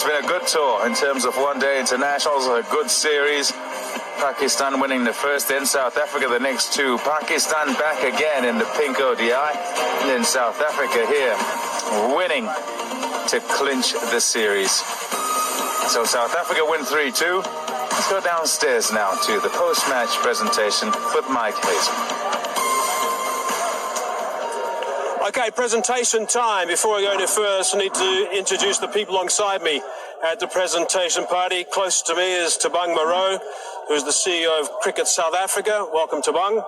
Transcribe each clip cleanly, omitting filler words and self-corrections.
been a good tour in terms of one-day internationals, a good series. Pakistan winning the first, then South Africa the next two. Pakistan back again in the pink ODI, and then South Africa here winning to clinch the series. So South Africa win 3-2. Let's go downstairs now to the post-match presentation with Mike Hayes. Okay, presentation time. Before I go any further, I need to introduce the people alongside me at the presentation party. Close to me is Tabang Moreau, who's the CEO of Cricket South Africa. Welcome, Tabang.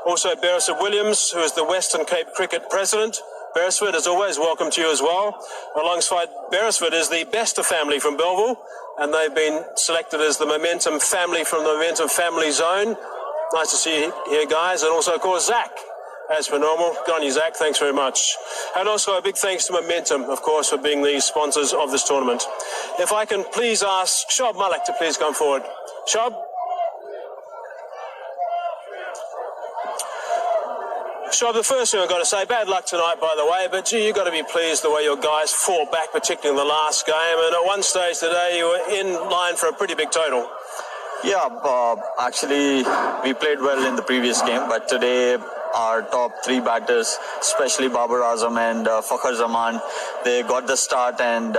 Also, Beresford Williams, who is the Western Cape Cricket President. Beresford, as always, welcome to you as well. Alongside Beresford is the Bester family from Belleville, and they've been selected as the Momentum family from the Momentum Family Zone. Nice to see you here, guys. And also, of course, Zach. As per normal. Good on you, Zach. Thanks very much. And also a big thanks to Momentum, of course, for being the sponsors of this tournament. If I can please ask Shob Malik to please come forward. Shob? Shob, the first thing I've got to say, bad luck tonight, by the way, but gee, you've got to be pleased the way your guys fought back, particularly in the last game. And at one stage today, you were in line for a pretty big total. Yeah, actually, we played well in the previous game, but today our top three batters, especially Babar Azam and Fakhar Zaman, they got the start, and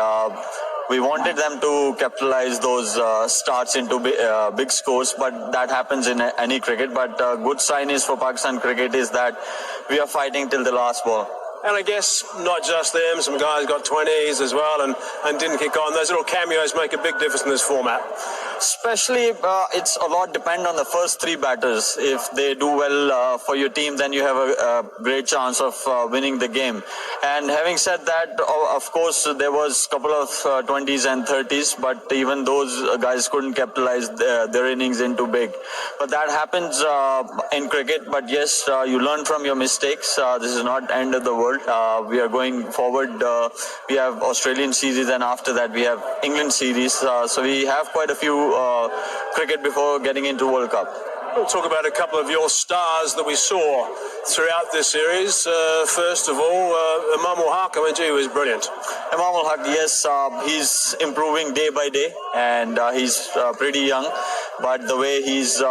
we wanted them to capitalize those starts into big scores, but that happens in any cricket. But good sign is for Pakistan cricket is that we are fighting till the last ball. And I guess not just them, some guys got 20s as well and didn't kick on. Those little cameos make a big difference in this format. Especially, it's a lot depend on the first three batters. If they do well for your team, then you have a great chance of winning the game. And having said that, of course, there was a couple of 20s and 30s, but even those guys couldn't capitalize their innings into big. But that happens in cricket. But yes, you learn from your mistakes. This is not the end of the world. We are going forward. We have Australian series, and after that we have England series. So we have quite a few cricket before getting into World Cup. We'll talk about a couple of your stars that we saw throughout this series. First of all, Imam ul Haq, he was brilliant. Imam ul Haq, yes, he's improving day by day, and he's pretty young. But the way he's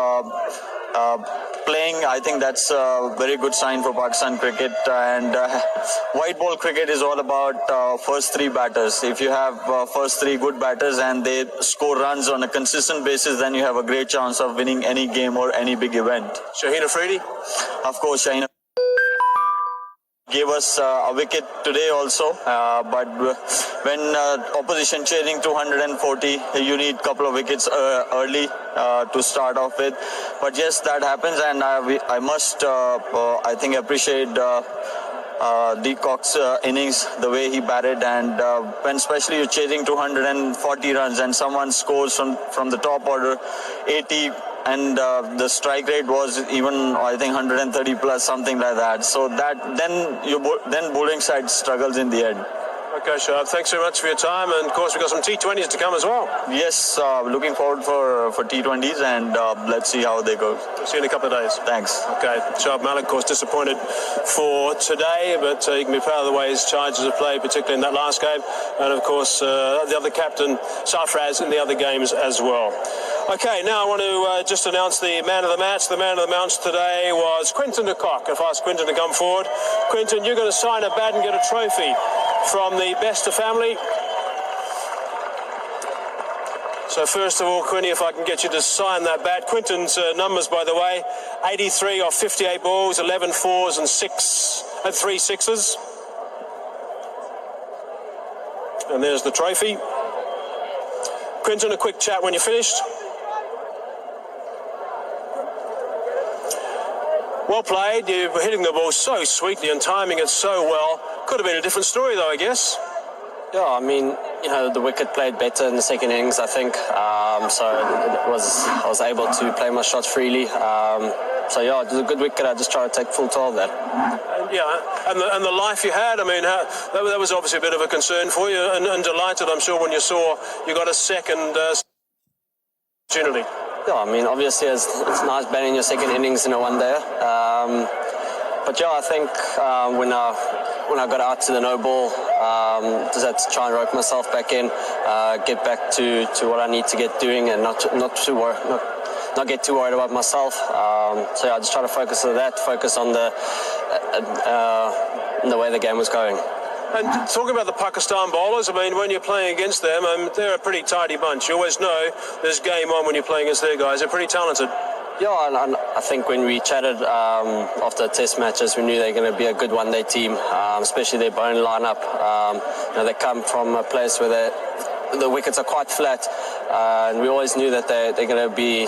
playing, I think that's a very good sign for Pakistan cricket. And white ball cricket is all about first three batters. If you have first three good batters and they score runs on a consistent basis, then you have a great chance of winning any game or any big event. Shaheen Afridi? Of course, Shaheen gave us a wicket today also, but when opposition chasing 240, you need a couple of wickets early to start off with. But yes, that happens, and I must, I think, appreciate De Kock's innings, the way he batted, and when especially you're chasing 240 runs and someone scores from the top order 80, and the strike rate was even, I think, 130 plus, something like that. So that then bowling side struggles in the end. Okay, Shahab, thanks very much for your time, and of course we've got some T20s to come as well. Yes, looking forward for T20s, and let's see how they go. See you in a couple of days. Thanks. Okay, Shahab Malik, of course, disappointed for today, but you can be proud of the way his charges have played, particularly in that last game, and of course the other captain, Sarfraz, in the other games as well. Okay, now I want to just announce the man of the match. The man of the match today was Quinton de Kock. I've asked Quinton to come forward. Quinton, you're going to sign a bat and get a trophy from the Bester family. So first of all, Quinny, if I can get you to sign that bat. Quinton's numbers, by the way, 83 off 58 balls, 11 fours and 3 sixes. And there's the trophy. Quinton, a quick chat when you're finished. Well played. You were hitting the ball so sweetly and timing it so well. Could have been a different story, though, I guess. Yeah, I mean, the wicket played better in the second innings, I think. So I was able to play my shots freely. So yeah, it was a good wicket. I just tried to take full 12 there. And the life you had, I mean, that was obviously a bit of a concern for you, and delighted, I'm sure, when you saw you got a second opportunity. Yeah, I mean, obviously it's nice batting your second innings in a one-day. But yeah, I think when I when I got out to the no ball, just had to try and rope myself back in, get back to what I need to get doing, and not get too worried about myself. So yeah, I just try to focus on that, focus on the way the game was going. And talking about the Pakistan bowlers, I mean, when you're playing against them, they're a pretty tidy bunch. You always know there's game on when you're playing against their guys. They're pretty talented. Yeah, and I think when we chatted after test matches, we knew they were going to be a good one-day team, especially their bowling lineup. They come from a place where the wickets are quite flat, and we always knew that they're going to be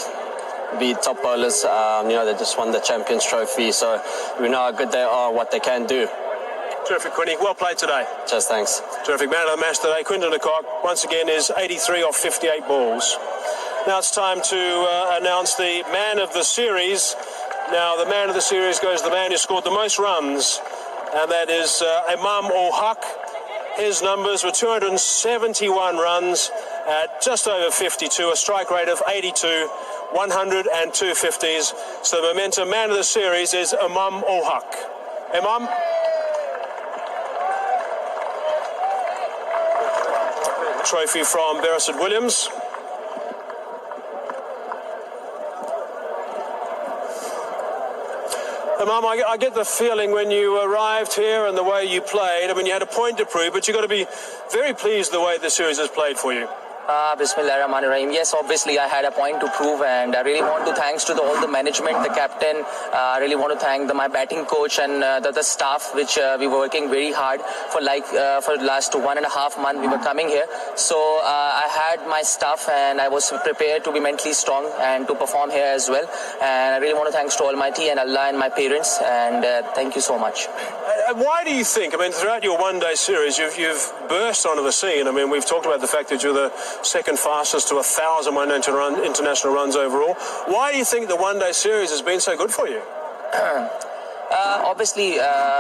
top bowlers. They just won the Champions Trophy, so we know how good they are, what they can do. Terrific, Quinny. Well played today. Just thanks. Terrific. Man of the match today, Quinton de Kock, once again is 83 off 58 balls. Now it's time to announce the man of the series. Now the man of the series goes to the man who scored the most runs, and that is Imam ul Haq. His numbers were 271 runs at just over 52, a strike rate of 82, 100 and 250s. So the momentum man of the series is Imam ul Haq. Imam. Trophy from Beresford Williams. Imam, I get the feeling when you arrived here and the way you played, I mean, you had a point to prove, but you've got to be very pleased the way the series has played for you. Bismillahirrahmanirrahim. Yes, obviously I had a point to prove, and I really want to thanks to all the management, the captain. I really want to thank my batting coach and the staff, which we were working very hard for the last 1.5 months we were coming here. So I had my stuff and I was prepared to be mentally strong and to perform here as well. And I really want to thanks to Almighty and Allah and my parents, and thank you so much. Why do you think, I mean, throughout your one-day series, you've burst onto the scene? I mean, we've talked about the fact that you're the second fastest to 1,000 international runs overall. Why do you think the one-day series has been so good for you? Obviously,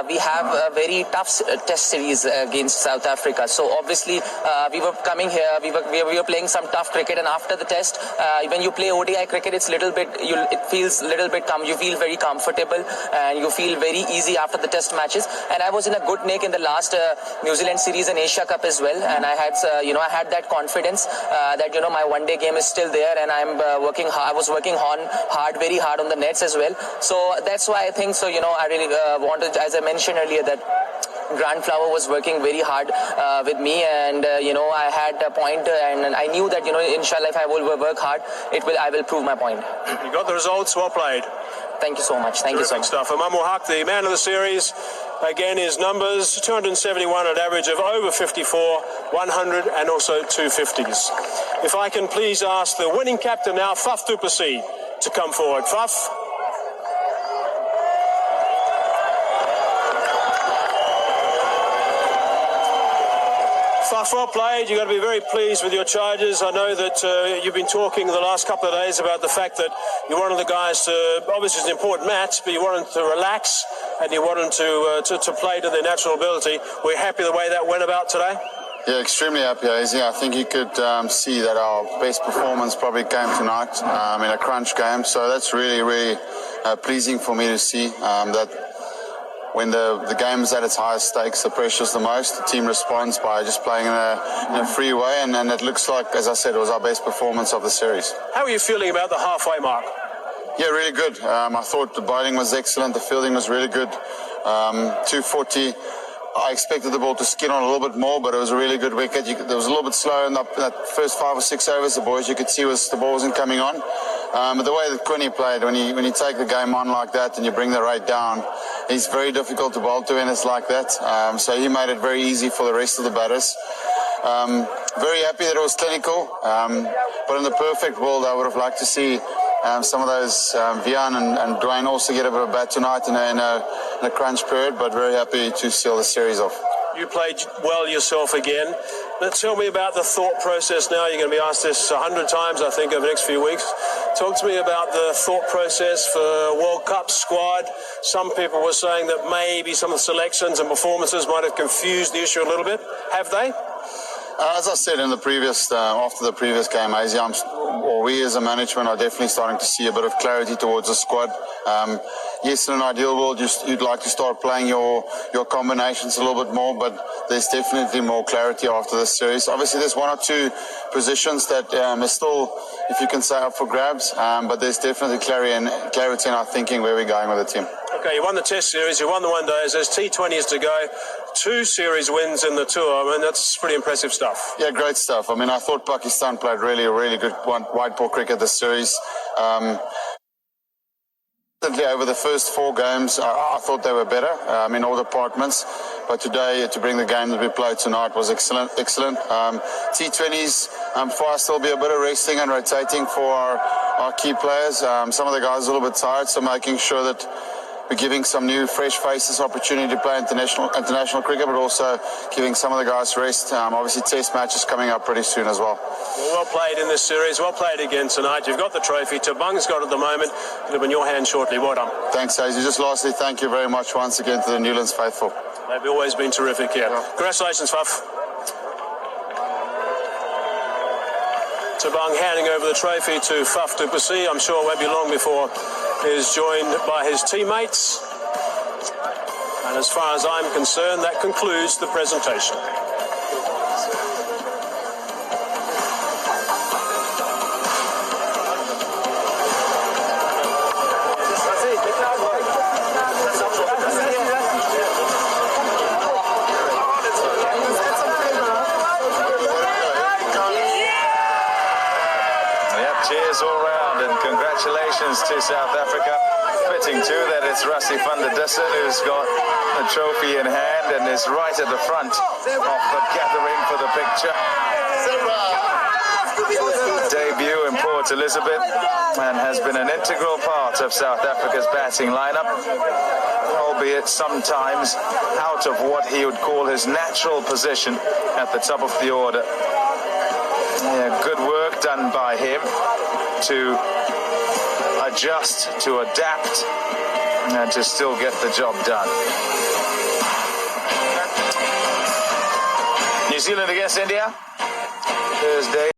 we have a very tough test series against South Africa. So obviously, we were coming here, we were playing some tough cricket, and after the test, when you play ODI cricket, it's little bit, it feels little bit you feel very comfortable and you feel very easy after the test matches. And I was in a good nick in the last New Zealand series and Asia Cup as well, and I had I had that confidence that my one-day game is still there, and I'm working hard. I was working very hard on the nets as well. So that's why I think so. I really wanted, as I mentioned earlier, that Grant Flower was working very hard with me, and I had a point, and I knew that inshallah, if I will work hard, I will prove my point. You got the results. Well played. Thank you so much. Thank you so much. Stuff. Imam ul Haq, the man of the series. Again, his numbers 271 at average of over 54, 100 and also 250s. If I can please ask the winning captain now, Faf du Plessis, to come forward. Faf. Well played. You've got to be very pleased with your charges. I know that you've been talking the last couple of days about the fact that you wanted the guys to, obviously it's an important match, but you wanted to relax and you wanted to play to their natural ability. We're happy the way that went about today? Yeah, extremely happy, Hazy. I think you could see that our best performance probably came tonight in a crunch game. So that's really, really pleasing for me to see that when the game is at its highest stakes, the pressure's the most. The team responds by just playing in a free way, and it looks like, as I said, it was our best performance of the series. How are you feeling about the halfway mark? Yeah, really good. I thought the bowling was excellent. The fielding was really good. 240. I expected the ball to skin on a little bit more, but it was a really good wicket. It was a little bit slow in that first 5 or 6 overs. The boys, you could see the ball wasn't coming on. But the way that Quinny played, when you take the game on like that and you bring the rate down, he's very difficult to bowl to when it's like that. So he made it very easy for the rest of the batters. Very happy that it was clinical. But in the perfect world, I would have liked to see some of those Vian and Dwayne also get a bit of bat tonight in a crunch period, but very happy to seal the series off. You played well yourself again. But tell me about the thought process now. You're going to be asked this 100 times, I think, over the next few weeks. Talk to me about the thought process for World Cup squad. Some people were saying that maybe some of the selections and performances might have confused the issue a little bit. Have they? As I said in the previous, after the previous game, AZ, we as a management are definitely starting to see a bit of clarity towards the squad. Yes, in an ideal world, you'd like to start playing your combinations a little bit more, but there's definitely more clarity after this series. Obviously, there's one or two positions that are still, if you can say, up for grabs, but there's definitely clarity in our thinking where we're going with the team. Okay, you won the Test series, you won the one days, there's T20s to go, 2 series wins in the tour. I mean, that's pretty impressive stuff. Yeah, great stuff. I mean, I thought Pakistan played really good white ball cricket this series. Over the first 4 games, I thought they were better in all departments. But today, to bring the game that we played tonight was excellent. T20s, for us, there'll be a bit of resting and rotating for our key players. Some of the guys are a little bit tired, so making sure that we're giving some new, fresh faces opportunity to play international cricket, but also giving some of the guys rest. Obviously, Test matches coming up pretty soon as well. Well played in this series. Well played again tonight. You've got the trophy. Tabung's got it at the moment. It'll be in your hand shortly. Well done. Thanks, Hazy. Just lastly, thank you very much once again to the Newlands faithful. They've always been terrific here. Yeah. Congratulations, Faf. Tabung handing over the trophy to Faf du Plessis. I'm sure it won't be long before he's joined by his teammates. And as far as I'm concerned, that concludes the presentation. Cheers all round and congratulations to South Africa. Fitting too that it's Rassie van der Dussen who's got the trophy in hand and is right at the front of the gathering for the picture. Debut in Port Elizabeth and has been an integral part of South Africa's batting lineup, albeit sometimes out of what he would call his natural position at the top of the order. Yeah, good work done by him to adjust, to adapt, and to still get the job done. New Zealand against India, Thursday.